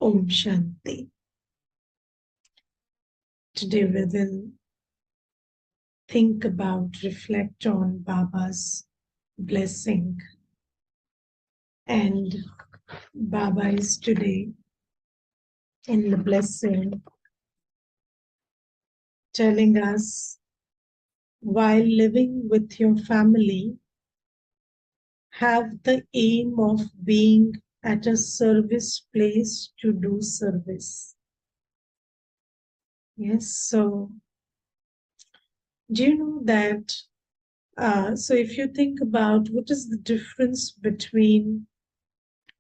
Om Shanti. Today we will think about, reflect on Baba's blessing. And Baba is today in the blessing telling us, while living with your family, have the aim of being at a service place to do service. Yes, so do you know that? So if you think about what is the difference between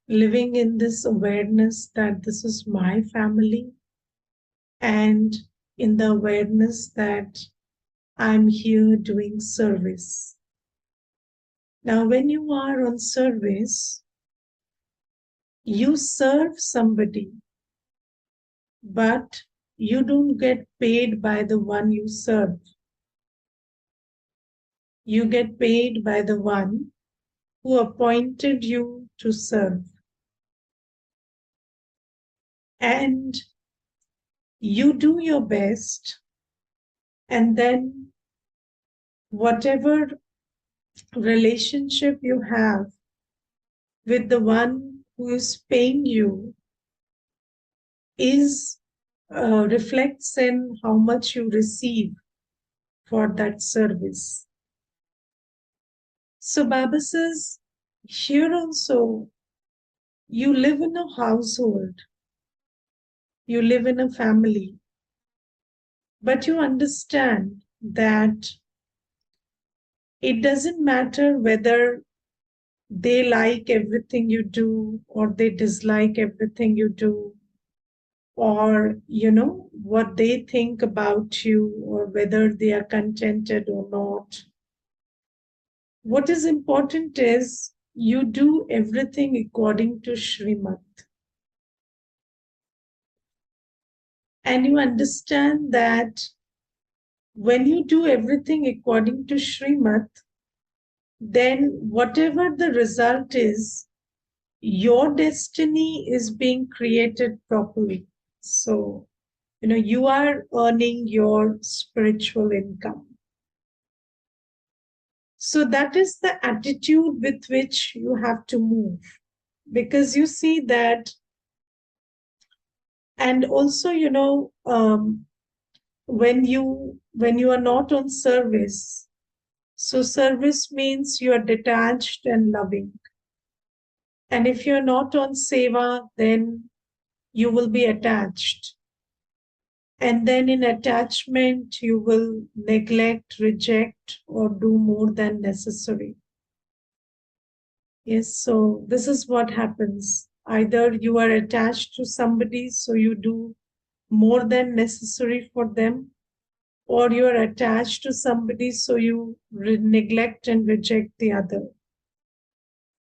living in this awareness that this is my family and in the awareness that I'm here doing service. Now, when you are on service, you serve somebody, but you don't get paid by the one you serve. You get paid by the one who appointed you to serve. And you do your best, and then whatever relationship you have with the one who is paying you is reflects in how much you receive for that service. So Baba says, here also, you live in a household, you live in a family, but you understand that it doesn't matter whether they like everything you do or they dislike everything you do, or what they think about you, or whether they are contented or not. What is important is you do everything according to Srimad. And you understand that when you do everything according to Srimad, then whatever the result is, your destiny is being created properly. So, you are earning your spiritual income. So that is the attitude with which you have to move. Because you see that, and also, when you are not on service, so service means you are detached and loving. And if you're not on seva, then you will be attached. And then in attachment, you will neglect, reject, or do more than necessary. Yes, so this is what happens. Either you are attached to somebody, so you do more than necessary for them, or you are attached to somebody, so you neglect and reject the other.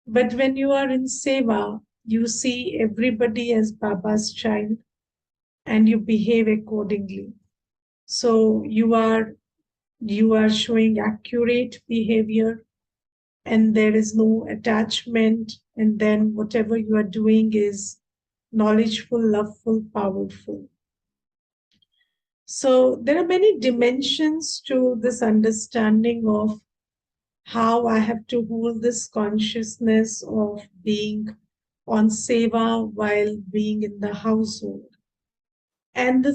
But when you are in seva, you see everybody as Baba's child and you behave accordingly. So you are showing accurate behavior, and there is no attachment, and then whatever you are doing is knowledgeful, loveful, powerful. So there are many dimensions to this understanding of how I have to hold this consciousness of being on seva while being in the household. And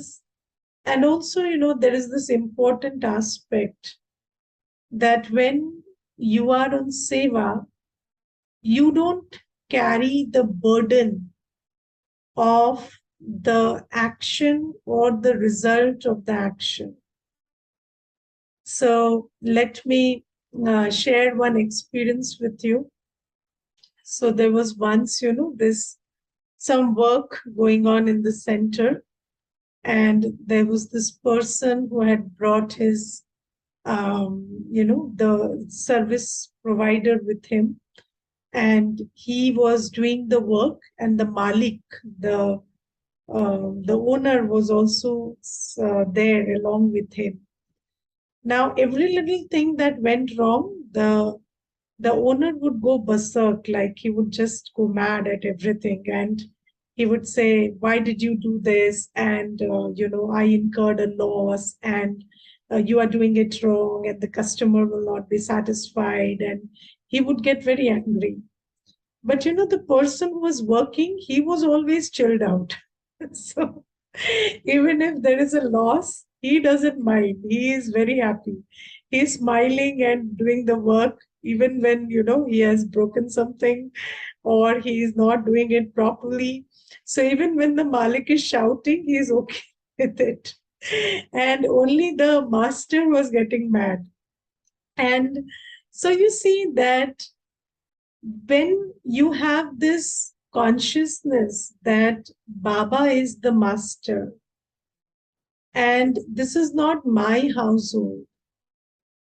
also, there is this important aspect that when you are on seva, you don't carry the burden of the action or the result of the action. So let me share one experience with you. So there was once, some work going on in the center, and there was this person who had brought his, the service provider with him, and he was doing the work, and the Malik, the owner, was also there along with him. Now, every little thing that went wrong, the owner would go berserk, like he would just go mad at everything. And He would say, why did you do this? And, I incurred a loss, and you are doing it wrong, and the customer will not be satisfied. And he would get very angry. But, the person who was working, he was always chilled out. So even if there is a loss, he doesn't mind. He is very happy. He's smiling and doing the work, even when, he has broken something or he is not doing it properly. So even when the Malik is shouting, he is okay with it. And only the master was getting mad. And so you see that when you have this consciousness that Baba is the master, and this is not my household,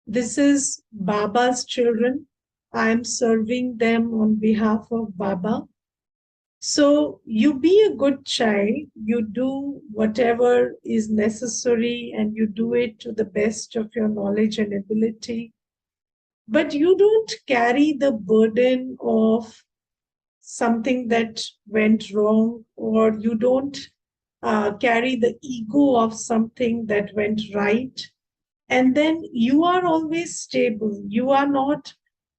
this is Baba's children. I'm serving them on behalf of Baba. So you be a good child, you do whatever is necessary and you do it to the best of your knowledge and ability. But you don't carry the burden of something that went wrong, or you don't carry the ego of something that went right. And then you are always stable. You are not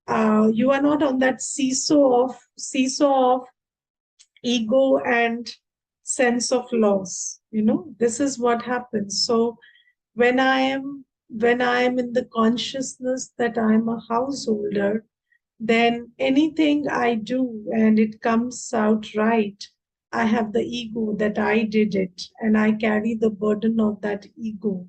on that seesaw of ego and sense of loss. This is what happens. So when I am in the consciousness that I am a householder, then anything I do and it comes out right, I have the ego that I did it, and I carry the burden of that ego.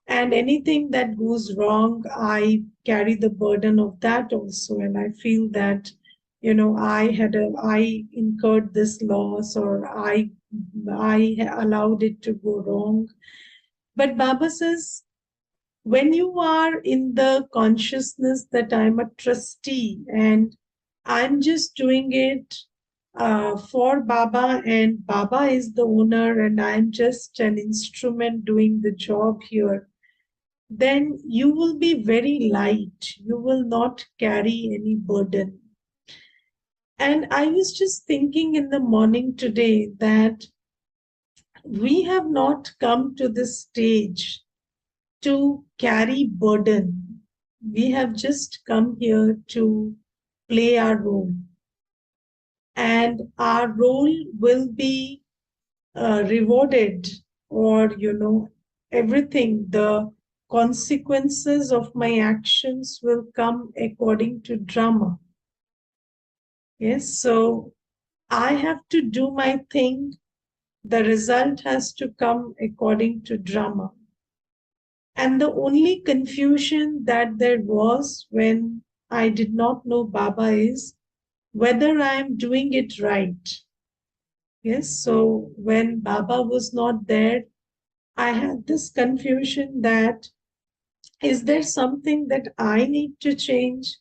And anything that goes wrong, I carry the burden of that also. And I feel that, I incurred this loss, or I allowed it to go wrong. But Baba says, when you are in the consciousness that I'm a trustee and I'm just doing it for Baba, and Baba is the owner, and I'm just an instrument doing the job here, then you will be very light. You will not carry any burden. And I was just thinking in the morning today that we have not come to this stage to carry burden. We have just come here to play our role. And our role will be rewarded, or, everything, the consequences of my actions will come according to drama. Yes, so I have to do my thing. The result has to come according to drama. And the only confusion that there was when I did not know Baba is whether I am doing it right. Yes, so when Baba was not there, I had this confusion that, is there something that I need to change?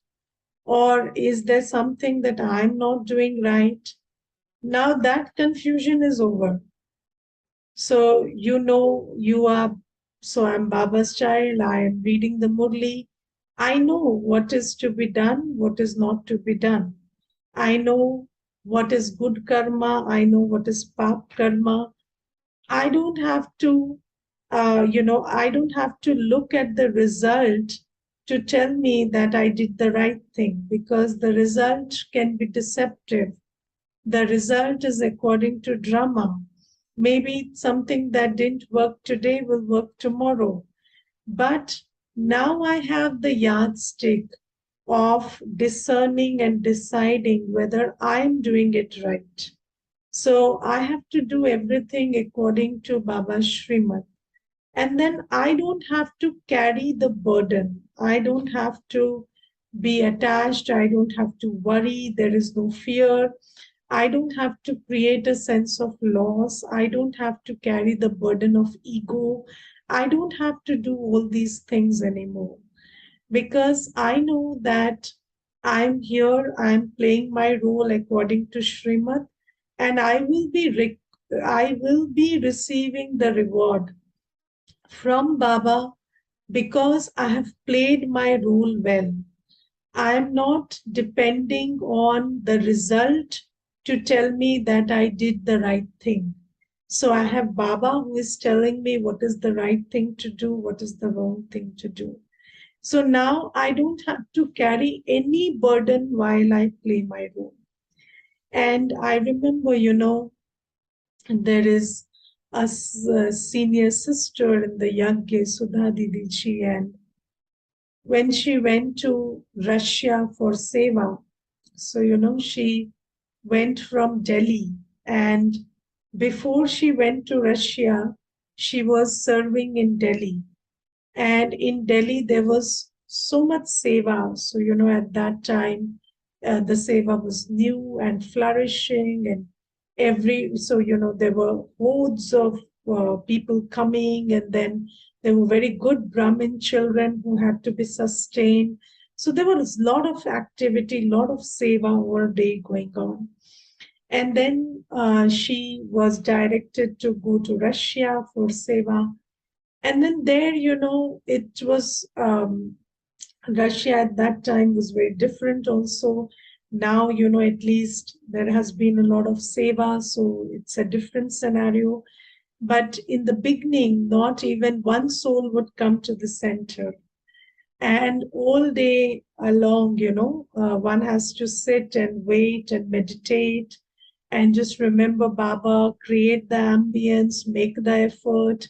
Or is there something that I'm not doing right? Now that confusion is over. So, I'm Baba's child, I am reading the Murli. I know what is to be done, what is not to be done. I know what is good karma, I know what is pap karma. I don't have to, I don't have to look at the result to tell me that I did the right thing, because the result can be deceptive. The result is according to drama. Maybe something that didn't work today will work tomorrow. But now I have the yardstick of discerning and deciding whether I'm doing it right. So I have to do everything according to Baba's Srimad. And then I don't have to carry the burden. I don't have to be attached. I don't have to worry. There is no fear. I don't have to create a sense of loss. I don't have to carry the burden of ego. I don't have to do all these things anymore, because I know that I'm here, I'm playing my role according to Srimad, and I will be receiving the reward from Baba because I have played my role well. I am not depending on the result to tell me that I did the right thing. So I have Baba who is telling me what is the right thing to do, what is the wrong thing to do. So now I don't have to carry any burden while I play my role. And I remember, there is a senior sister in the young case, Sudha Didiji, and when she went to Russia for Seva, so, she went from Delhi, and before she went to Russia, she was serving in Delhi. And in Delhi, there was so much seva. So, at that time, the seva was new and flourishing, and there were hordes of people coming, and then there were very good Brahmin children who had to be sustained. So, there was a lot of activity, a lot of seva all day going on. And then she was directed to go to Russia for seva. And then there, it was Russia at that time was very different also. Now, at least there has been a lot of seva, so it's a different scenario. But in the beginning, not even one soul would come to the center. And all day along, one has to sit and wait and meditate and just remember Baba, create the ambience, make the effort.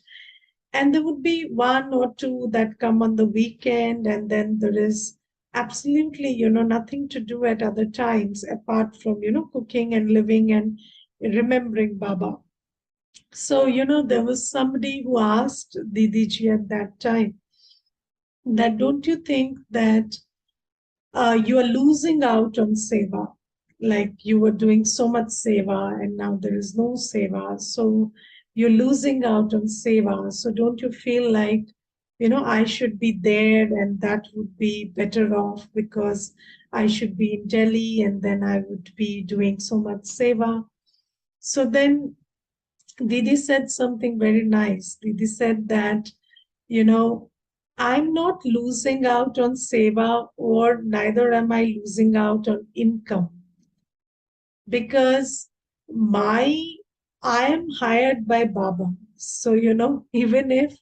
And there would be one or two that come on the weekend, and then there is absolutely, nothing to do at other times apart from, cooking and living and remembering Baba. So, there was somebody who asked Didiji at that time that don't you think that you are losing out on seva? Like you were doing so much seva and now there is no seva. So you're losing out on seva. So don't you feel like, I should be there and that would be better off because I should be in Delhi and then I would be doing so much seva. So then Didi said something very nice. Didi said that, I'm not losing out on seva or neither am I losing out on income because I am hired by Baba. So, even if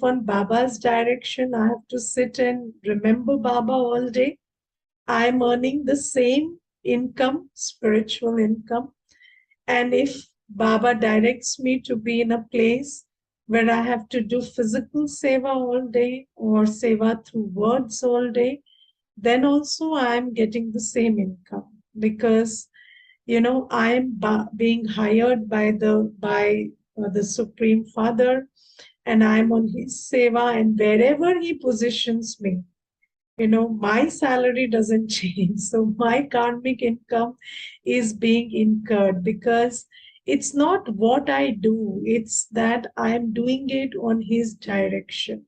on Baba's direction I have to sit and remember Baba all day, I'm earning the same income, spiritual income. And if Baba directs me to be in a place where I have to do physical seva all day or seva through words all day, then also I am getting the same income because I am being hired by the Supreme Father, and I am on his seva, and wherever he positions me, my salary doesn't change. So my karmic income is being incurred because it's not what I do, it's that I am doing it on his direction.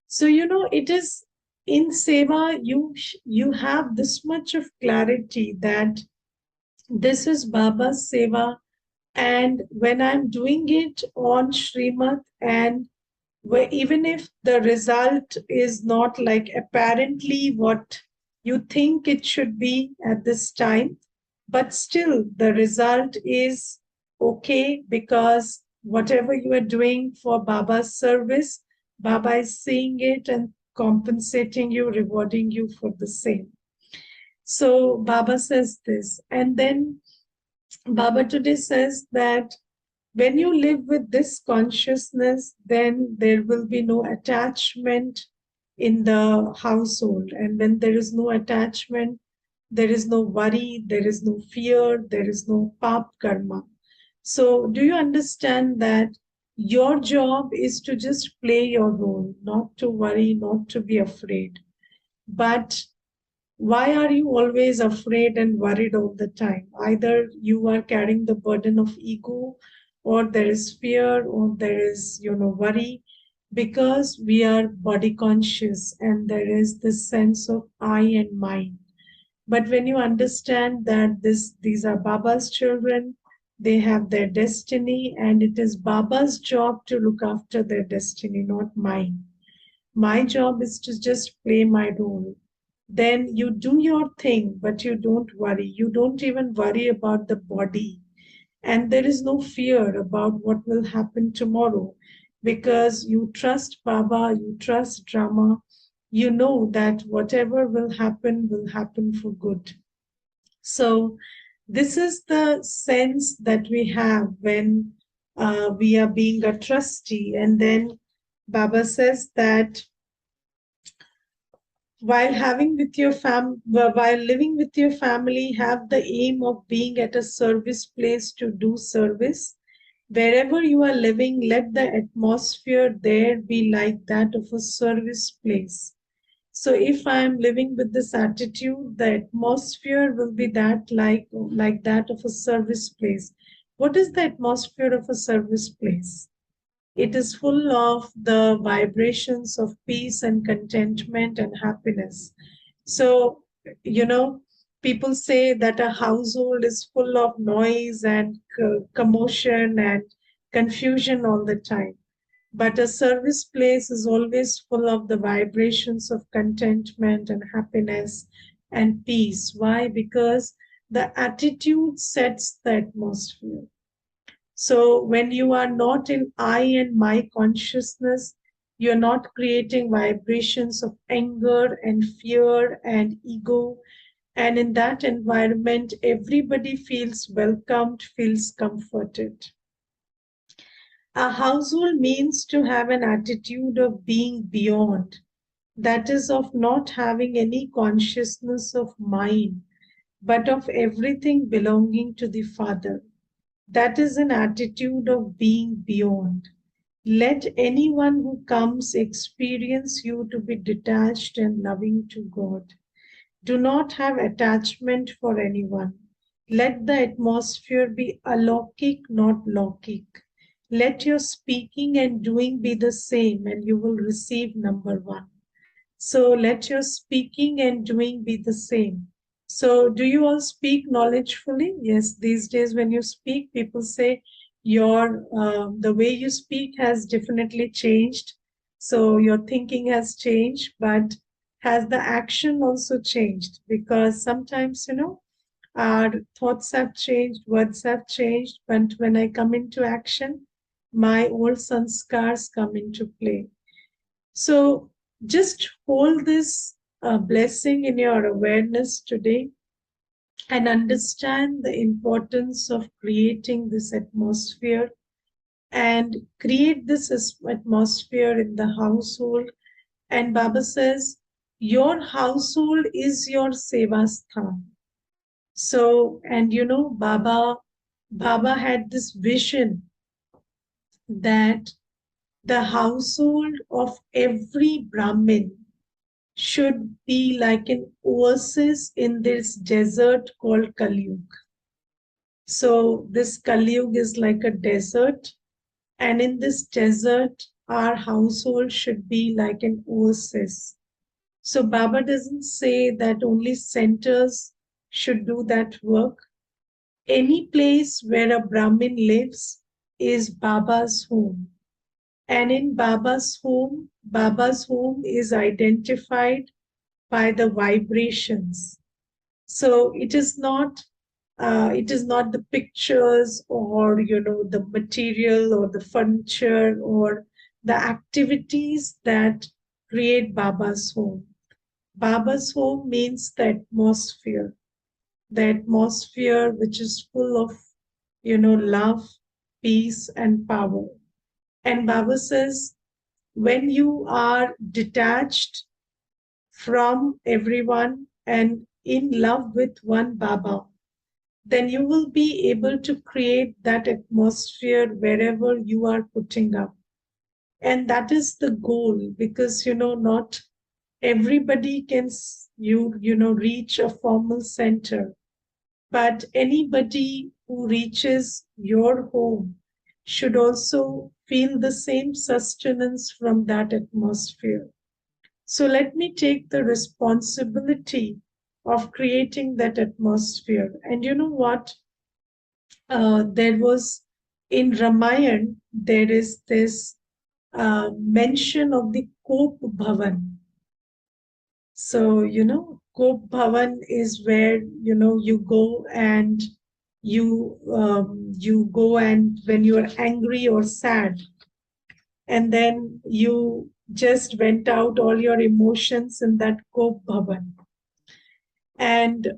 So, it is in seva, you have this much of clarity that this is Baba's seva. And when I'm doing it on Srimad, and where even if the result is not like apparently what you think it should be at this time, but still the result is okay because whatever you are doing for Baba's service, Baba is seeing it and compensating you, rewarding you for the same. So Baba says this. And then Baba today says that when you live with this consciousness, then there will be no attachment in the household. And when there is no attachment, there is no worry, there is no fear, there is no pap karma. So, do you understand that your job is to just play your role, not to worry, not to be afraid? But why are you always afraid and worried all the time? Either you are carrying the burden of ego, or there is fear, or there is, worry, because we are body conscious and there is this sense of I and mine. But when you understand that these are Baba's children, they have their destiny, and it is Baba's job to look after their destiny, not mine. My job is to just play my role. then you do your thing, but you don't worry. You don't even worry about the body. And there is no fear about what will happen tomorrow because you trust Baba, you trust Drama. You know that whatever will happen for good. So, this is the sense that we have when we are being a trustee. And then Baba says that while living with your family, have the aim of being at a service place to do service. Wherever you are living, let the atmosphere there be like that of a service place. So if I am living with this attitude, the atmosphere will be like that of a service place. What is the atmosphere of a service place? It is full of the vibrations of peace and contentment and happiness. So, you know, people say that a household is full of noise and commotion and confusion all the time. But a service place is always full of the vibrations of contentment and happiness and peace. Why? Because the attitude sets the atmosphere. So when you are not in I and my consciousness, you're not creating vibrations of anger and fear and ego. And in that environment, everybody feels welcomed, feels comforted. A household means to have an attitude of being beyond, that is, of not having any consciousness of mine, but of everything belonging to the Father. That is an attitude of being beyond. Let anyone who comes experience you to be detached and loving to God. Do not have attachment for anyone. Let the atmosphere be alaukic, not laukic. Let your speaking and doing be the same, and you will receive number one. So let your speaking and doing be the same. So do you all speak knowledgefully? Yes, these days when you speak, people say your the way you speak has definitely changed. So your thinking has changed, but has the action also changed? Because sometimes, our thoughts have changed, words have changed, but when I come into action, my old sanskars come into play. So just hold this blessing in your awareness today and understand the importance of creating this atmosphere and create this atmosphere in the household. And Baba says, your household is your sevasthan. So, and Baba had this vision that the household of every Brahmin should be like an oasis in this desert called Kali. So, this Kali is like a desert, and in this desert, our household should be like an oasis. So, Baba doesn't say that only centers should do that work. Any place where a Brahmin lives is Baba's home. And in Baba's home is identified by the vibrations. So it is not the pictures or the material or the furniture or the activities that create Baba's home. Baba's home means the atmosphere which is full of love, peace, and power. And Baba says, when you are detached from everyone and in love with one Baba, then you will be able to create that atmosphere wherever you are putting up. And that is the goal, because not everybody can reach a formal center, but anybody who reaches your home should also feel the same sustenance from that atmosphere. So let me take the responsibility of creating that atmosphere. And you know what? There was in Ramayana, there is this mention of the Kop Bhavan. So, Kop Bhavan is where, you go and you go, and when you are angry or sad, and then you just vent out all your emotions in that Kop Bhavan. And,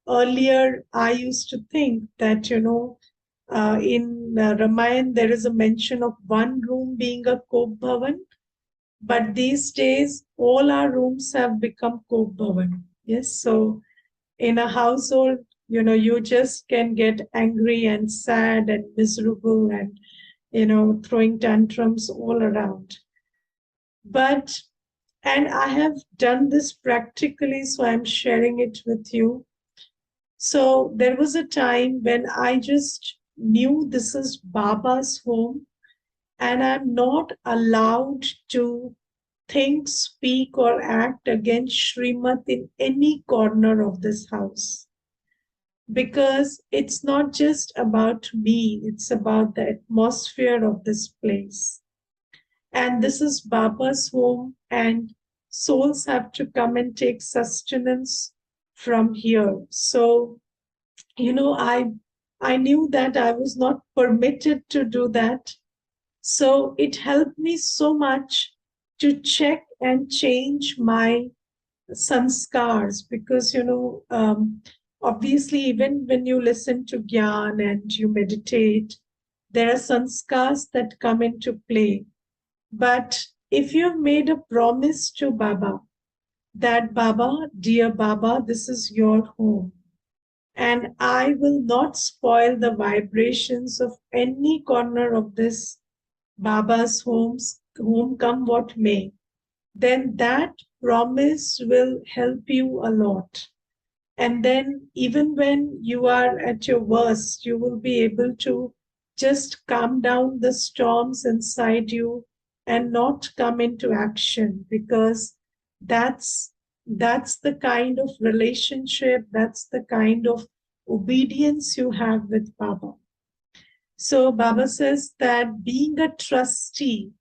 earlier I used to think that, in Ramayana, there is a mention of one room being a Kop Bhavan, but these days, all our rooms have become Kop Bhavan. Yes, so in a household, you just can get angry and sad and miserable and, throwing tantrums all around. But, and I have done this practically, so I'm sharing it with you. So there was a time when I just knew this is Baba's home, and I'm not allowed to think, speak, or act against Srimat in any corner of this house. Because it's not just about me, it's about the atmosphere of this place. And this is Baba's home, and souls have to come and take sustenance from here. So, I knew that I was not permitted to do that. So it helped me so much to check and change my sanskars, because obviously, even when you listen to Gyan and you meditate, there are sanskars that come into play. But if you have made a promise to Baba that, Baba, dear Baba, this is your home, and I will not spoil the vibrations of any corner of this Baba's home, come what may, then that promise will help you a lot. And then, even when you are at your worst, you will be able to just calm down the storms inside you and not come into action, because that's that's the kind of relationship, that's the kind of obedience you have with Baba. So Baba says that being a trustee,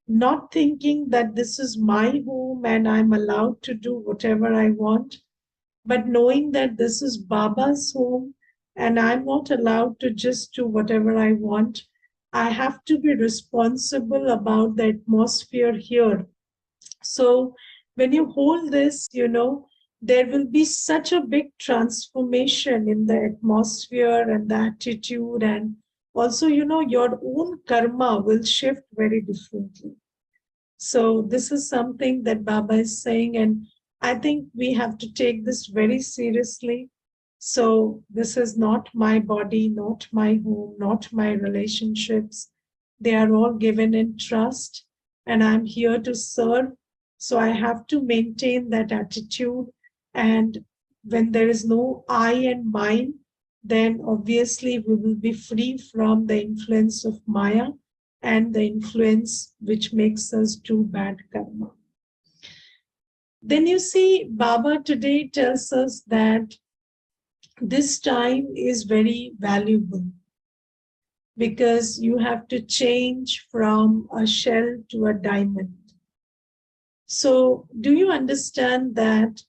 not thinking that this is my home and I'm allowed to do whatever I want, but knowing that this is Baba's home and I'm not allowed to just do whatever I want. I have to be responsible about the atmosphere here. So when you hold this, there will be such a big transformation in the atmosphere and the attitude, and also, your own karma will shift very differently. So this is something that Baba is saying, and I think we have to take this very seriously. So this is not my body, not my home, not my relationships. They are all given in trust, and I'm here to serve. So I have to maintain that attitude. And when there is no I and mine, then obviously we will be free from the influence of Maya and the influence which makes us do bad karma. Then you see, Baba today tells us that this time is very valuable, because you have to change from a shell to a diamond. So, do you understand that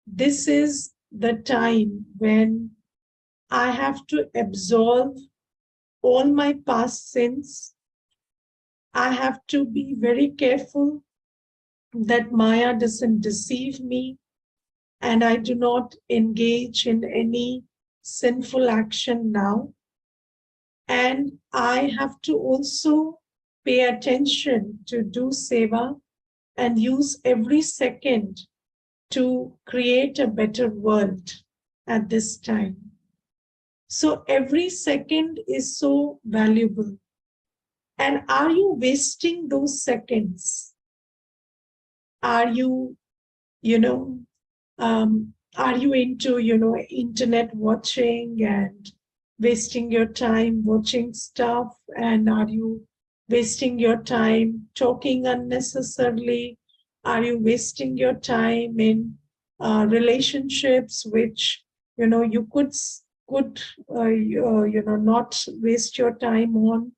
this is the time when I have to absolve all my past sins? I have to be very careful that Maya doesn't deceive me and I do not engage in any sinful action now. And I have to also pay attention to do seva and use every second to create a better world at this time. So every second is so valuable. And are you wasting those seconds? Are you, you know, are you into, internet watching and wasting your time watching stuff? And are you wasting your time talking unnecessarily? Are you wasting your time in relationships which, you could not waste your time on?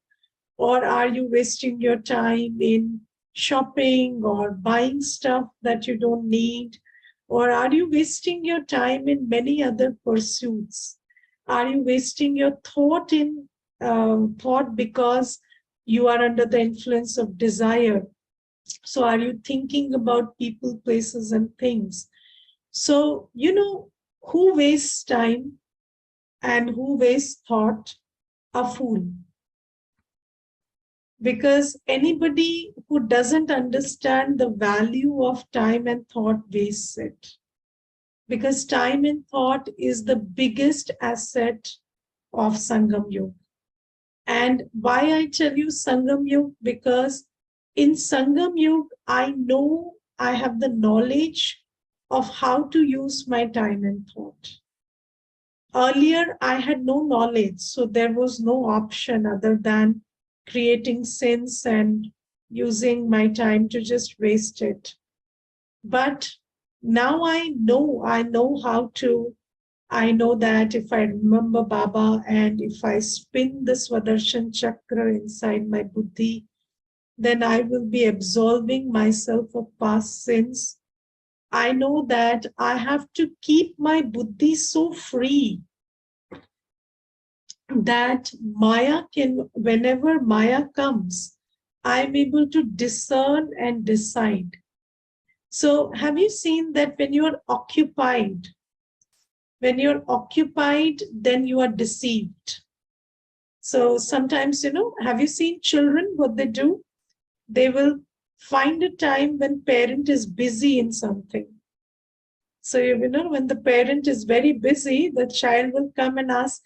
Or are you wasting your time in shopping or buying stuff that you don't need? Or are you wasting your time in many other pursuits? Are you wasting your thought in thought because you are under the influence of desire? So are you thinking about people, places, and things? So, who wastes time and who wastes thought? A fool. Because anybody who doesn't understand the value of time and thought wastes it. Because time and thought is the biggest asset of Sangam Yoga. And why I tell you Sangam Yoga? Because in Sangam Yoga, I know I have the knowledge of how to use my time and thought. Earlier, I had no knowledge, so there was no option other than creating sins and using my time to just waste it. But now I know how to. I know that if I remember Baba and if I spin the Swadershan Chakra inside my buddhi, then I will be absolving myself of past sins. I know that I have to keep my buddhi so free that Maya can, whenever Maya comes, I'm able to discern and decide. So have you seen that when you're occupied, then you are deceived. So sometimes, have you seen children, what they do? They will find a time when parent is busy in something. So, when the parent is very busy, the child will come and ask,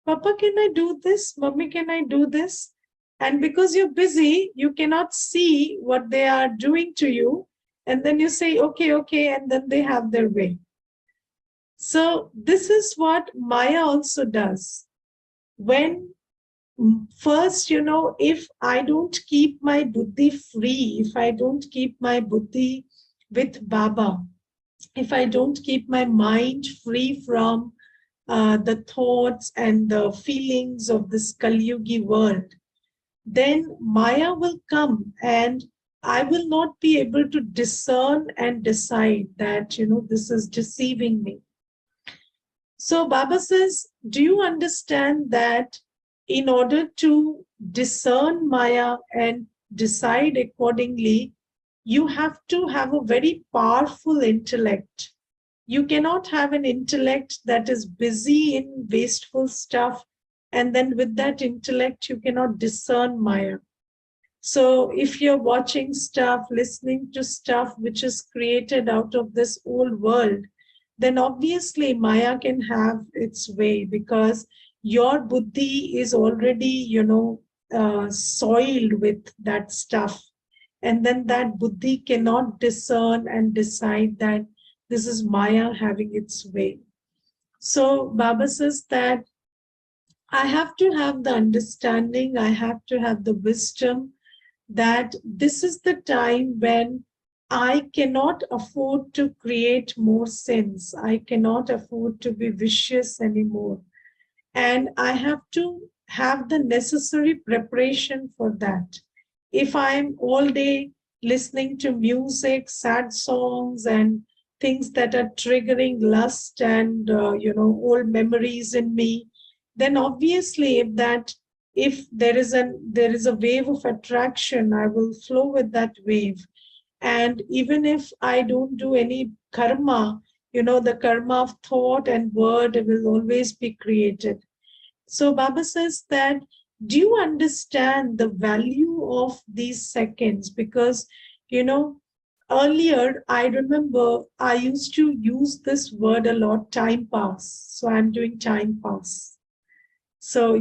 Papa, can I do this? Mommy, can I do this? And because you're busy, you cannot see what they are doing to you. And then you say, okay, and then they have their way. So this is what Maya also does. When first, if I don't keep my buddhi free, if I don't keep my buddhi with Baba, if I don't keep my mind free from the thoughts and the feelings of this Kali-yugi world, then Maya will come and I will not be able to discern and decide that, this is deceiving me. So Baba says, do you understand that in order to discern Maya and decide accordingly, you have to have a very powerful intellect. You cannot have an intellect that is busy in wasteful stuff, and then with that intellect, you cannot discern Maya. So if you're watching stuff, listening to stuff which is created out of this old world, then obviously Maya can have its way because your buddhi is already, soiled with that stuff. And then that buddhi cannot discern and decide that this is Maya having its way. So Baba says that I have to have the understanding, I have to have the wisdom that this is the time when I cannot afford to create more sins. I cannot afford to be vicious anymore. And I have to have the necessary preparation for that. If I'm all day listening to music, sad songs, and things that are triggering lust and, old memories in me, then obviously if there is a wave of attraction, I will flow with that wave. And even if I don't do any karma, the karma of thought and word will always be created. So Baba says that, do you understand the value of these seconds? Because, earlier, I remember I used to use this word a lot, time pass. So I'm doing time pass. So,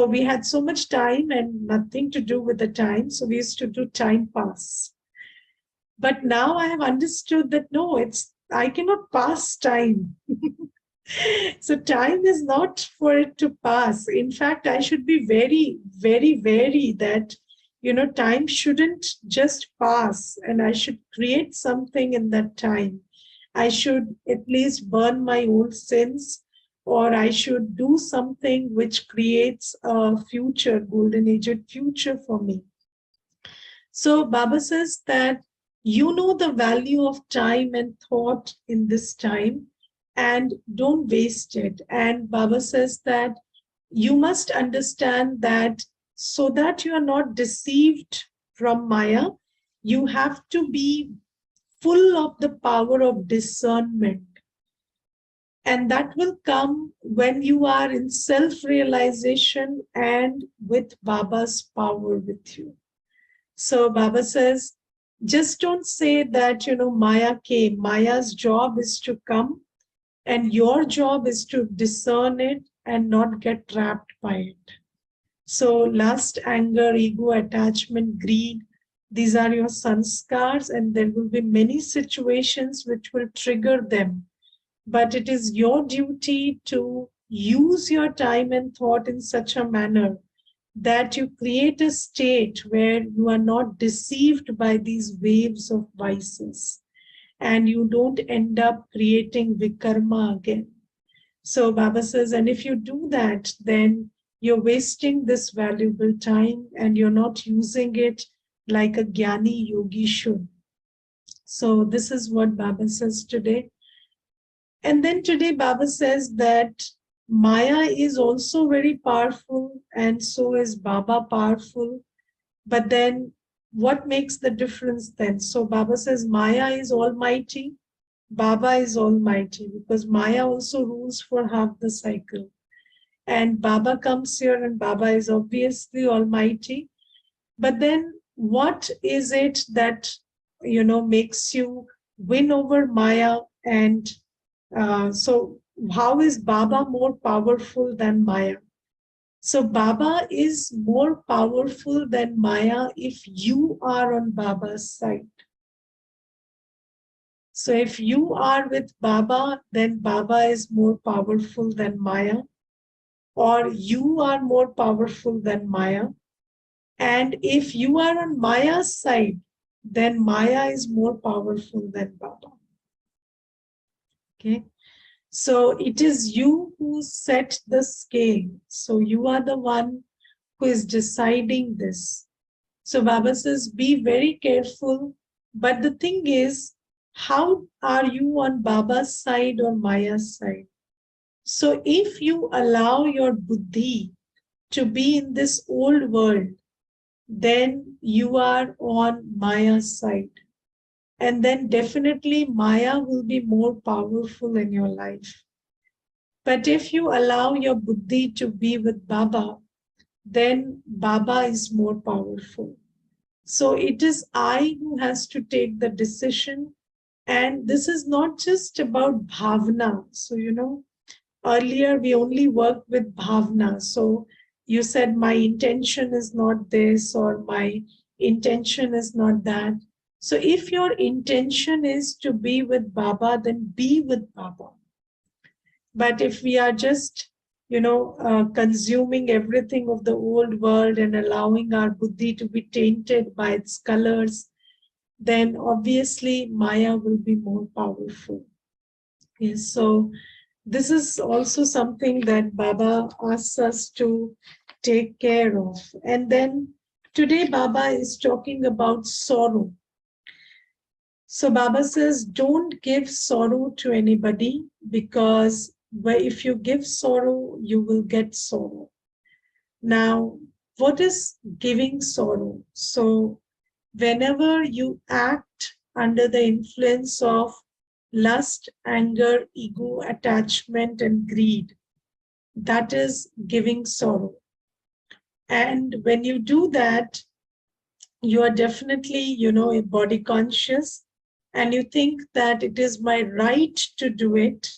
we had so much time and nothing to do with the time. So we used to do time pass. But now I have understood that no, I cannot pass time. So time is not for it to pass. In fact, I should be very, very wary that, time shouldn't just pass and I should create something in that time. I should at least burn my old sins, or I should do something which creates a future, golden aged future for me. So Baba says that You know the value of time and thought in this time, and don't waste it. And Baba says that you must understand that so that you are not deceived from Maya, you have to be full of the power of discernment. And that will come when you are in self-realization and with Baba's power with you. So Baba says, just don't say that, Maya came. Maya's job is to come, and your job is to discern it and not get trapped by it. So lust, anger, ego, attachment, greed, these are your sanskars, and there will be many situations which will trigger them. But it is your duty to use your time and thought in such a manner that you create a state where you are not deceived by these waves of vices and you don't end up creating vikarma again. So Baba says, and if you do that, then you're wasting this valuable time and you're not using it like a Jnani yogi should. So this is what Baba says today. And then today Baba says that Maya is also very powerful and so is Baba powerful. But then what makes the difference then? So Baba says Maya is almighty, Baba is almighty, because Maya also rules for half the cycle. And Baba comes here and Baba is obviously almighty. But then what is it that, makes you win over Maya? And so how is Baba more powerful than Maya? So Baba is more powerful than Maya if you are on Baba's side. So if you are with Baba, then Baba is more powerful than Maya, or you are more powerful than Maya. And if you are on Maya's side, then Maya is more powerful than Baba. Okay. So it is you who set the scale. So you are the one who is deciding this. So Baba says, be very careful. But the thing is, how are you on Baba's side or Maya's side? So if you allow your buddhi to be in this old world, then you are on Maya's side. And then definitely Maya will be more powerful in your life. But if you allow your buddhi to be with Baba, then Baba is more powerful. So it is I who has to take the decision. And this is not just about bhavna. So, earlier we only worked with bhavna. So you said my intention is not this or my intention is not that. So if your intention is to be with Baba, then be with Baba. But if we are just, consuming everything of the old world and allowing our buddhi to be tainted by its colors, then obviously Maya will be more powerful. Yes, so this is also something that Baba asks us to take care of. And then today Baba is talking about sorrow. So Baba says, don't give sorrow to anybody, because if you give sorrow, you will get sorrow. Now, what is giving sorrow? So whenever you act under the influence of lust, anger, ego, attachment, and greed, that is giving sorrow. And when you do that, you are definitely, body conscious, and you think that it is my right to do it.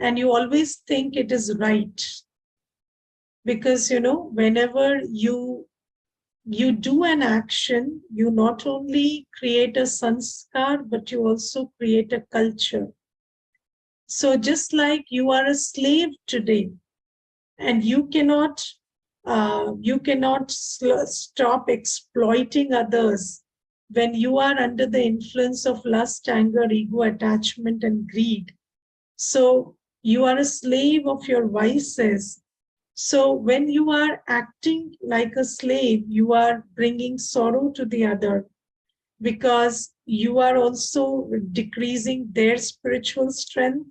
And you always think it is right. Because, whenever you do an action, you not only create a sanskar, but you also create a culture. So just like you are a slave today, and you cannot stop exploiting others when you are under the influence of lust, anger, ego, attachment, and greed. So you are a slave of your vices. So when you are acting like a slave, you are bringing sorrow to the other, because you are also decreasing their spiritual strength.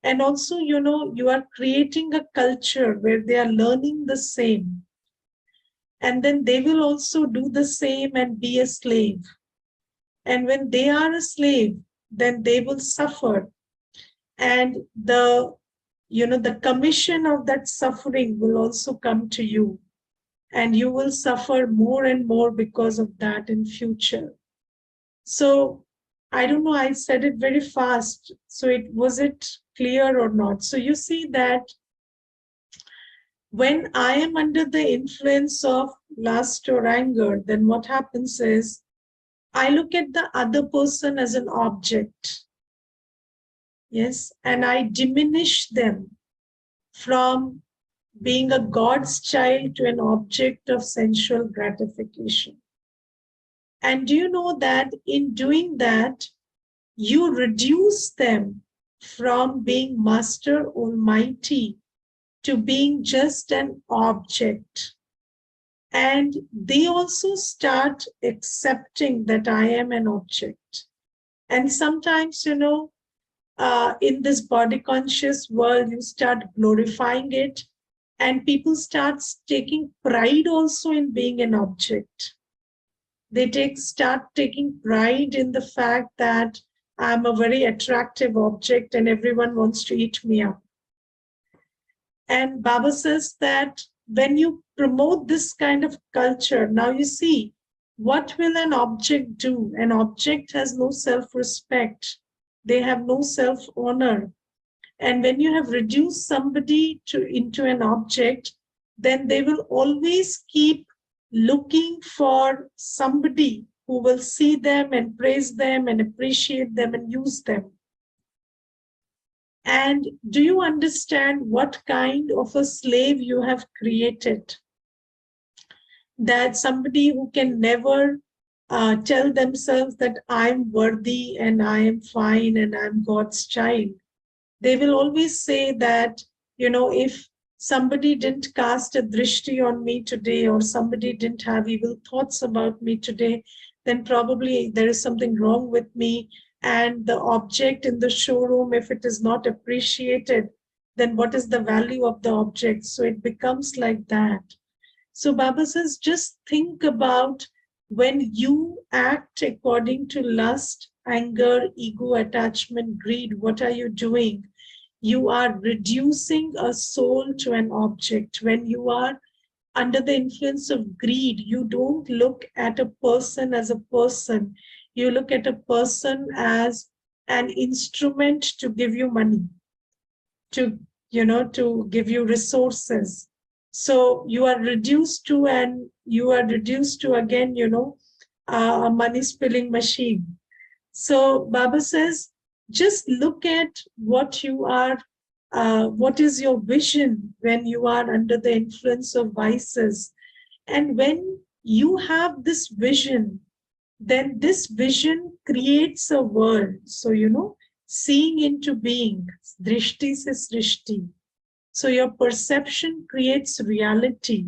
And also, you are creating a culture where they are learning the same. And then they will also do the same and be a slave. And when they are a slave, then they will suffer. And the commission of that suffering will also come to you. And you will suffer more and more because of that in future. So I don't know, I said it very fast. So was it clear or not? So you see that when I am under the influence of lust or anger, then what happens is I look at the other person as an object. Yes, and I diminish them from being a God's child to an object of sensual gratification. And do you know that in doing that, you reduce them from being Master Almighty to being just an object. And they also start accepting that I am an object. And sometimes, in this body conscious world, you start glorifying it, and people start taking pride also in being an object. They start taking pride in the fact that I'm a very attractive object and everyone wants to eat me up. And Baba says that when you promote this kind of culture, now you see, what will an object do? An object has no self-respect. They have no self-honor. And when you have reduced somebody into an object, then they will always keep looking for somebody who will see them and praise them and appreciate them and use them. And do you understand what kind of a slave you have created? That somebody who can never tell themselves that I'm worthy and I am fine and I'm God's child. They will always say that, if somebody didn't cast a drishti on me today, or somebody didn't have evil thoughts about me today, then probably there is something wrong with me. And the object in the showroom, if it is not appreciated, then what is the value of the object? So it becomes like that. So Baba says, just think about when you act according to lust, anger, ego, attachment, greed, what are you doing? You are reducing a soul to an object. When you are under the influence of greed, you don't look at a person as a person. You look at a person as an instrument to give you money, to give you resources. So you are reduced to again, a money spilling machine. So Baba says, just look at what you are, what is your vision when you are under the influence of vices. And when you have this vision, then this vision creates a world. So, seeing into being, drishti se srishti. So your perception creates reality.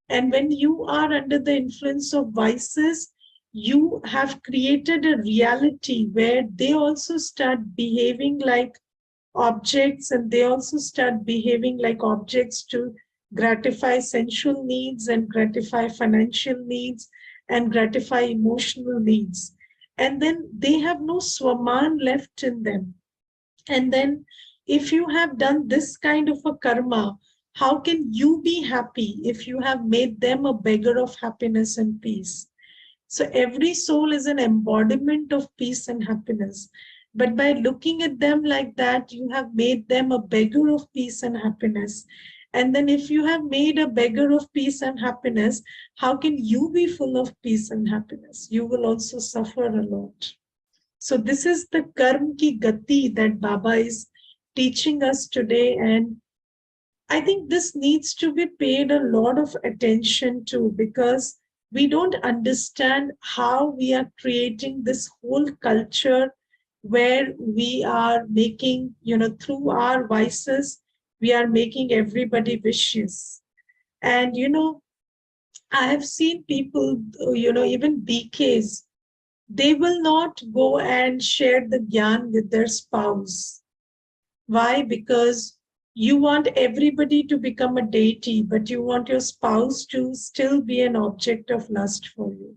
And when you are under the influence of vices, you have created a reality where they also start behaving like objects, and they also start behaving like objects to gratify sensual needs and gratify financial needs and gratify emotional needs. And then they have no swaman left in them. And then if you have done this kind of a karma, how can you be happy if you have made them a beggar of happiness and peace? So every soul is an embodiment of peace and happiness. But by looking at them like that, you have made them a beggar of peace and happiness. And then if you have made a beggar of peace and happiness, how can you be full of peace and happiness? You will also suffer a lot. So this is the karma ki gati that Baba is teaching us today. And I think this needs to be paid a lot of attention to, because we don't understand how we are creating this whole culture where we are making, through our vices, we are making everybody vicious. And, I have seen people, even BKs, they will not go and share the gyan with their spouse. Why? Because you want everybody to become a deity, but you want your spouse to still be an object of lust for you.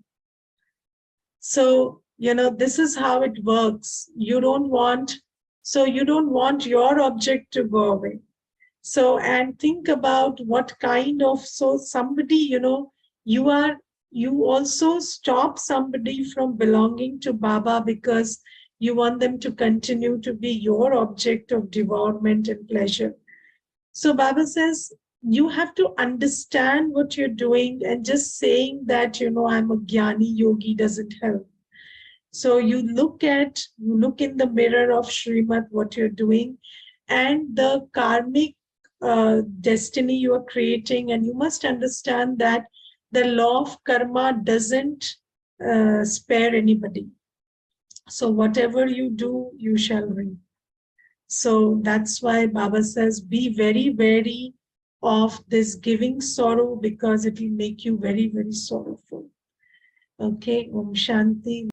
So, this is how it works. You don't want your object to go away. So, and think about what kind of, so somebody, you also stop somebody from belonging to Baba because you want them to continue to be your object of devourment and pleasure. So Baba says, you have to understand what you're doing, and just saying that, I'm a Jnani yogi doesn't help. So you look in the mirror of Srimad what you're doing, and the karmic destiny you are creating, and you must understand that the law of karma doesn't spare anybody. So whatever you do, you shall reap. So that's why Baba says, be very wary of this giving sorrow, because it will make you very, very sorrowful. Okay, Om Shanti.